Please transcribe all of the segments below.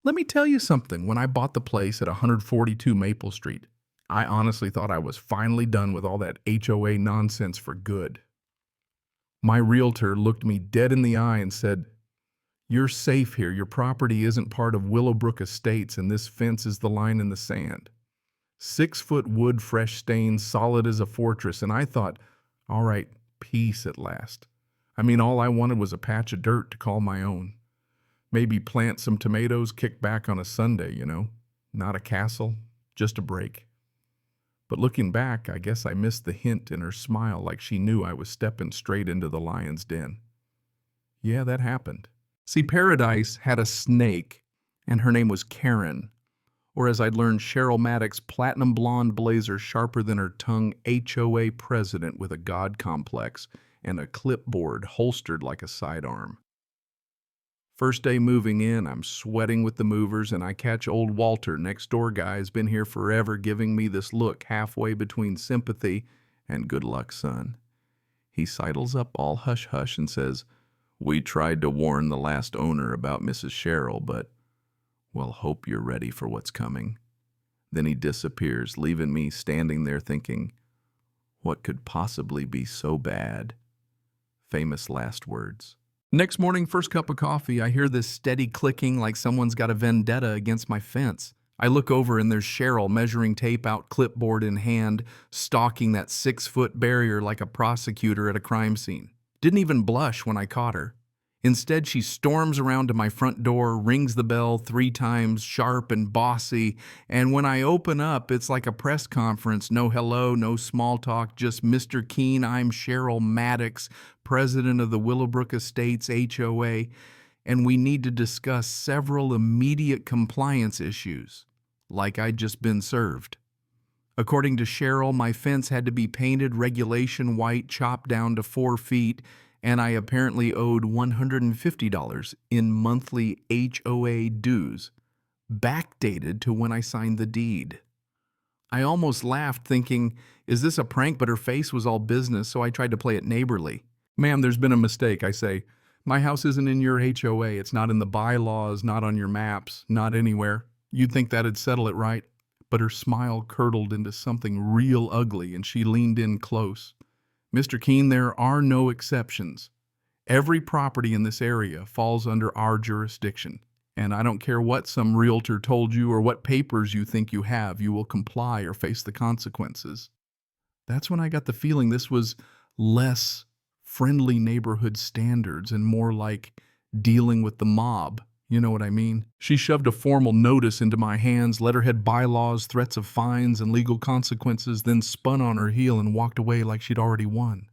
Let me tell you something. When I bought the place at 142 Maple Street, I honestly thought I was finally done with all that HOA nonsense for good. My realtor looked me dead in the eye and said, "You're safe here. Your property isn't part of Willowbrook Estates, and this fence is the line in the sand. 6-foot wood, fresh stains, solid as a fortress." And I thought, all right, peace at last. I mean, all I wanted was a patch of dirt to call my own. Maybe plant some tomatoes, kick back on a Sunday, Not a castle, just a break. But looking back, I guess I missed the hint in her smile, like she knew I was stepping straight into the lion's den. Yeah, that happened. See, Paradise had a snake, and her name was Karen. Or as I'd learned, Cheryl Maddox, platinum blonde blazer sharper than her tongue, HOA president with a god complex, and a clipboard holstered like a sidearm. First day moving in, I'm sweating with the movers, and I catch old Walter, next door guy, has been here forever, giving me this look halfway between sympathy and good luck, son. He sidles up all hush-hush and says, "We tried to warn the last owner about Mrs. Cheryl, but, well, hope you're ready for what's coming." Then he disappears, leaving me standing there thinking, what could possibly be so bad? Famous last words. Next morning, first cup of coffee, I hear this steady clicking like someone's got a vendetta against my fence. I look over and there's Cheryl, measuring tape out, clipboard in hand, stalking that 6-foot barrier like a prosecutor at a crime scene. Didn't even blush when I caught her. Instead, she storms around to my front door, rings the bell 3 times, sharp and bossy, and when I open up, it's like a press conference. No hello, no small talk, just "Mr. Keene, I'm Cheryl Maddox, president of the Willowbrook Estates HOA, and we need to discuss several immediate compliance issues," like I'd just been served. According to Cheryl, my fence had to be painted regulation white, chopped down to 4 feet, and I apparently owed $150 in monthly HOA dues, backdated to when I signed the deed. I almost laughed, thinking, is this a prank? But her face was all business, so I tried to play it neighborly. "Ma'am, there's been a mistake," I say. "My house isn't in your HOA. It's not in the bylaws, not on your maps, not anywhere. You'd think that'd settle it, right?" But her smile curdled into something real ugly, and she leaned in close. "Mr. Keene, there are no exceptions. Every property in this area falls under our jurisdiction. And I don't care what some realtor told you or what papers you think you have, you will comply or face the consequences." That's when I got the feeling this was less friendly neighborhood standards and more like dealing with the mob. You know what I mean? She shoved a formal notice into my hands, letterhead bylaws, threats of fines and legal consequences, then spun on her heel and walked away like she'd already won.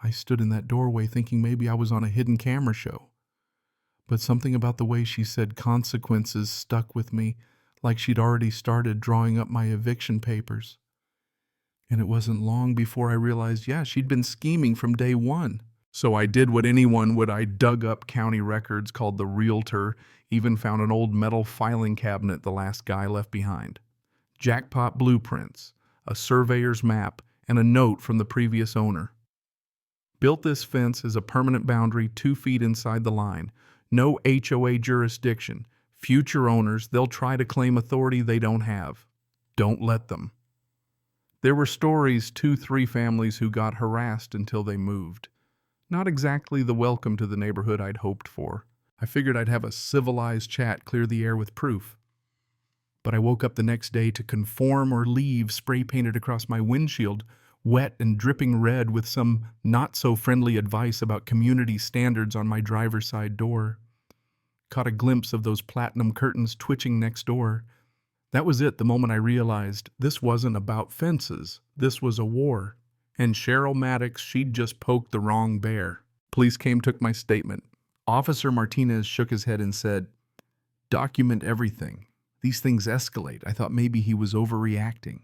I stood in that doorway thinking maybe I was on a hidden camera show. But something about the way she said consequences stuck with me, like she'd already started drawing up my eviction papers. And it wasn't long before I realized, yeah, she'd been scheming from day one. So I did what anyone would. I dug up county records, called the realtor, even found an old metal filing cabinet the last guy left behind. Jackpot blueprints, a surveyor's map, and a note from the previous owner. Built this fence as a permanent boundary 2 feet inside the line. No HOA jurisdiction. Future owners, they'll try to claim authority they don't have. Don't let them. There were stories, 2-3 families who got harassed until they moved. Not exactly the welcome to the neighborhood I'd hoped for. I figured I'd have a civilized chat, clear the air with proof. But I woke up the next day to "conform or leave" spray painted across my windshield, wet and dripping red, with some not-so-friendly advice about community standards on my driver's side door. Caught a glimpse of those platinum curtains twitching next door. That was it, the moment I realized this wasn't about fences. This was a war. And Cheryl Maddox, she'd just poked the wrong bear. Police came, took my statement. Officer Martinez shook his head and said, "Document everything. These things escalate." I thought maybe he was overreacting.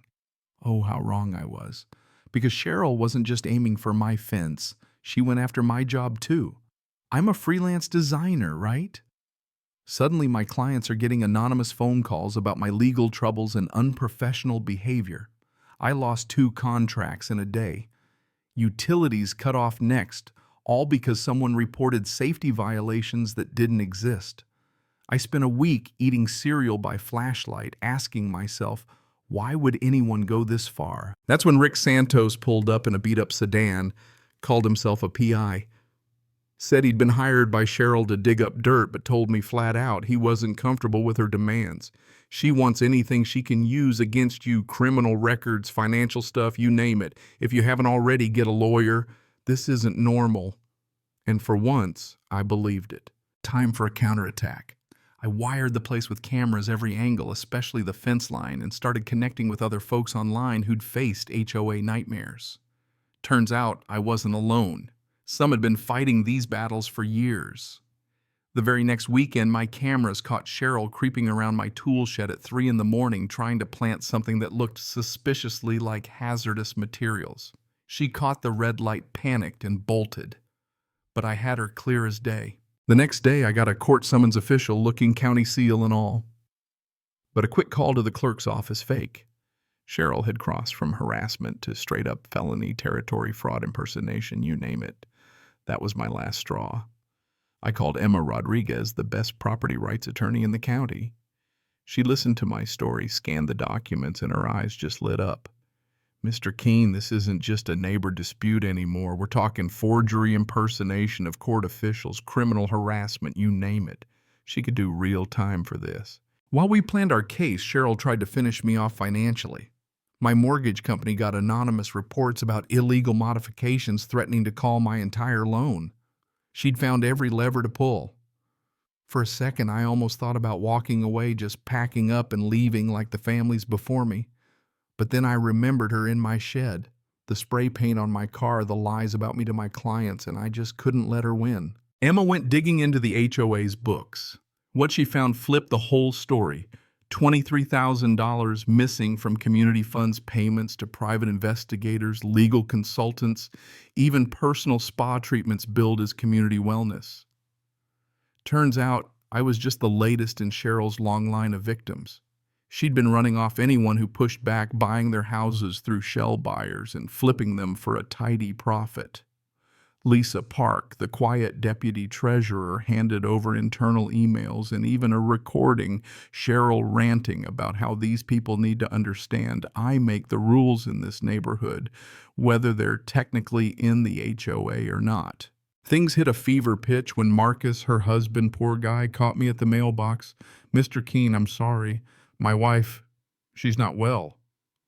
Oh, how wrong I was. Because Cheryl wasn't just aiming for my fence. She went after my job too. I'm a freelance designer, right? Suddenly my clients are getting anonymous phone calls about my legal troubles and unprofessional behavior. I lost 2 contracts in a day. Utilities cut off next, all because someone reported safety violations that didn't exist. I spent a week eating cereal by flashlight, asking myself, why would anyone go this far? That's when Rick Santos pulled up in a beat-up sedan, called himself a PI. Said he'd been hired by Cheryl to dig up dirt, but told me flat out he wasn't comfortable with her demands. She wants anything she can use against you, criminal records, financial stuff, you name it. If you haven't already, get a lawyer. This isn't normal. And for once, I believed it. Time for a counterattack. I wired the place with cameras every angle, especially the fence line, and started connecting with other folks online who'd faced HOA nightmares. Turns out I wasn't alone. Some had been fighting these battles for years. The very next weekend, my cameras caught Cheryl creeping around my tool shed at 3 in the morning trying to plant something that looked suspiciously like hazardous materials. She caught the red light, panicked, and bolted. But I had her clear as day. The next day, I got a court summons official looking county seal and all. But a quick call to the clerk's office fake. Cheryl had crossed from harassment to straight-up felony territory fraud impersonation, you name it. That was my last straw. I called Emma Rodriguez, the best property rights attorney in the county. She listened to my story, scanned the documents, and her eyes just lit up. Mr. Keene, this isn't just a neighbor dispute anymore. We're talking forgery, impersonation of court officials, criminal harassment, you name it. She could do real time for this. While we planned our case, Cheryl tried to finish me off financially. My mortgage company got anonymous reports about illegal modifications threatening to call my entire loan. She'd found every lever to pull. For a second, I almost thought about walking away, just packing up and leaving like the families before me. But then I remembered her in my shed, the spray paint on my car, the lies about me to my clients, and I just couldn't let her win. Emma went digging into the HOA's books. What she found flipped the whole story. $23,000 missing from community funds payments to private investigators, legal consultants, even personal spa treatments billed as community wellness. Turns out I was just the latest in Cheryl's long line of victims. She'd been running off anyone who pushed back, buying their houses through shell buyers and flipping them for a tidy profit. Lisa Park, the quiet deputy treasurer, handed over internal emails and even a recording, Cheryl ranting about how these people need to understand I make the rules in this neighborhood, whether they're technically in the HOA or not. Things hit a fever pitch when Marcus, her husband, poor guy, caught me at the mailbox. Mr. Keene, I'm sorry. My wife, she's not well.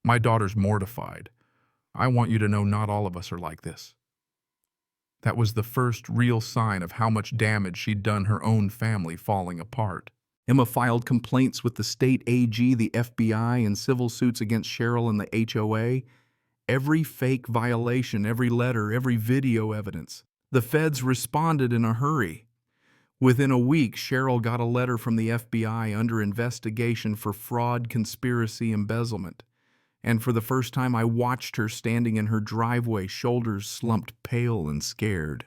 My daughter's mortified. I want you to know not all of us are like this. That was the first real sign of how much damage she'd done her own family falling apart. Emma filed complaints with the state AG, the FBI, and civil suits against Cheryl and the HOA. Every fake violation, every letter, every video evidence. The feds responded in a hurry. Within a week, Cheryl got a letter from the FBI under investigation for fraud, conspiracy, embezzlement. And for the first time, I watched her standing in her driveway, shoulders slumped, pale and scared.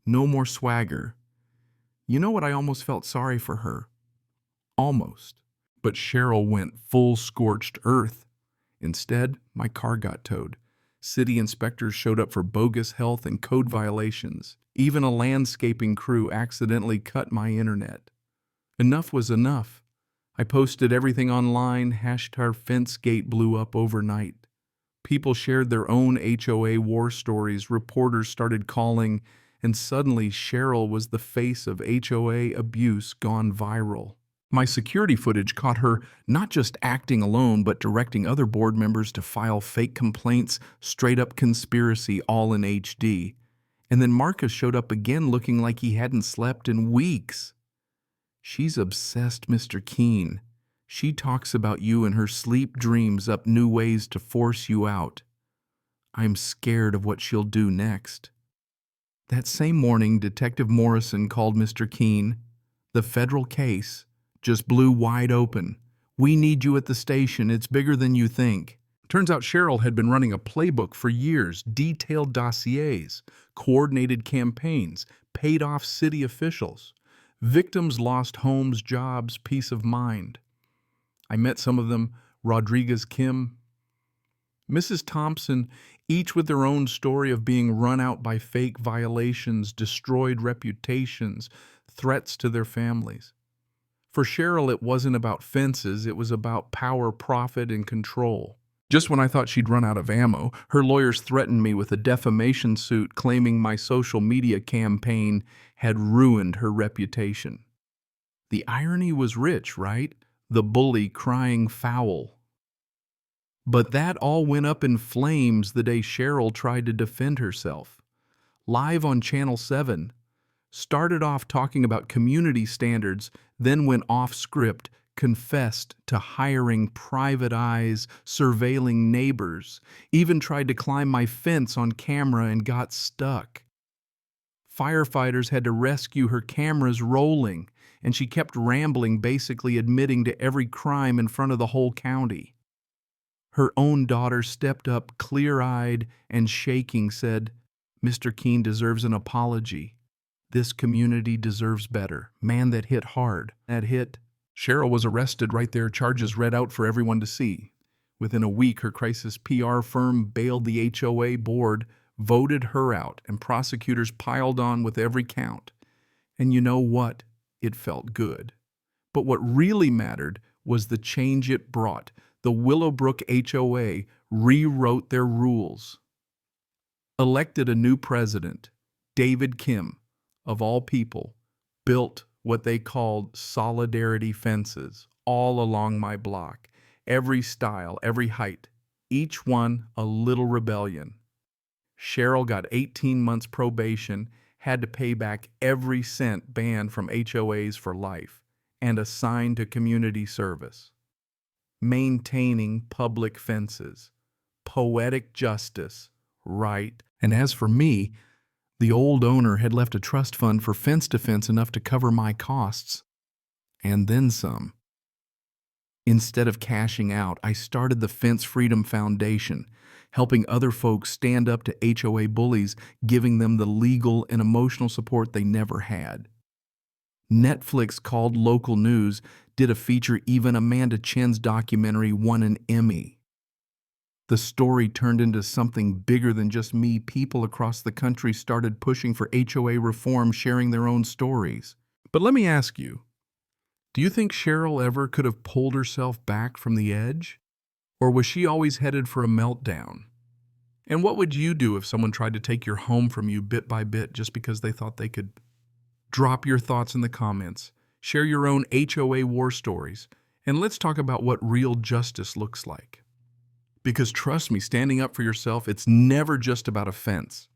No more swagger. You know what? I almost felt sorry for her. Almost. But Cheryl went full scorched earth. Instead, my car got towed. City inspectors showed up for bogus health and code violations. Even a landscaping crew accidentally cut my internet. Enough was enough. I posted everything online. #FenceGate blew up overnight. People shared their own HOA war stories. Reporters started calling, and suddenly Cheryl was the face of HOA abuse gone viral. My security footage caught her not just acting alone, but directing other board members to file fake complaints, straight-up conspiracy, all in HD. And then Marcus showed up again looking like he hadn't slept in weeks. She's obsessed, Mr. Keene. She talks about you in her sleep dreams, up new ways to force you out. I'm scared of what she'll do next. That same morning, Detective Morrison called Mr. Keene. The federal case just blew wide open. We need you at the station. It's bigger than you think. Turns out Cheryl had been running a playbook for years, detailed dossiers, coordinated campaigns, paid off city officials. Victims lost homes, jobs, peace of mind. I met some of them, Rodriguez, Kim, Mrs. Thompson, each with their own story of being run out by fake violations, destroyed reputations, threats to their families. For Cheryl, it wasn't about fences, it was about power, profit, and control. Just when I thought she'd run out of ammo, her lawyers threatened me with a defamation suit claiming my social media campaign had ruined her reputation. The irony was rich, right? The bully crying foul. But that all went up in flames the day Cheryl tried to defend herself. Live on Channel 7, started off talking about community standards, then went off script, confessed to hiring private eyes, surveilling neighbors, even tried to climb my fence on camera and got stuck. Firefighters had to rescue her cameras rolling, and she kept rambling, basically admitting to every crime in front of the whole county. Her own daughter stepped up, clear-eyed and shaking, said, "Mr. Keene deserves an apology. This community deserves better. Man, that hit hard. That hit." Cheryl was arrested right there, charges read out for everyone to see. Within a week, her crisis PR firm bailed the HOA board, voted her out, and prosecutors piled on with every count. And you know what? It felt good. But what really mattered was the change it brought. The Willowbrook HOA rewrote their rules. Elected a new president, David Kim, of all people, built what they called solidarity fences all along my block. Every style, every height, each one a little rebellion. Cheryl got 18 months probation, had to pay back every cent banned from HOAs for life, and assigned to community service. Maintaining public fences. Poetic justice, right? And as for me, the old owner had left a trust fund for fence-to-fence enough to cover my costs. And then some. Instead of cashing out, I started the Fence Freedom Foundation, helping other folks stand up to HOA bullies, giving them the legal and emotional support they never had. Netflix called local news, did a feature, even Amanda Chen's documentary won an Emmy. The story turned into something bigger than just me. People across the country started pushing for HOA reform, sharing their own stories. But let me ask you, do you think Cheryl ever could have pulled herself back from the edge? Or was she always headed for a meltdown? And what would you do if someone tried to take your home from you bit by bit just because they thought they could? Drop your thoughts in the comments. Share your own HOA war stories. And let's talk about what real justice looks like. Because trust me, standing up for yourself, it's never just about a fence.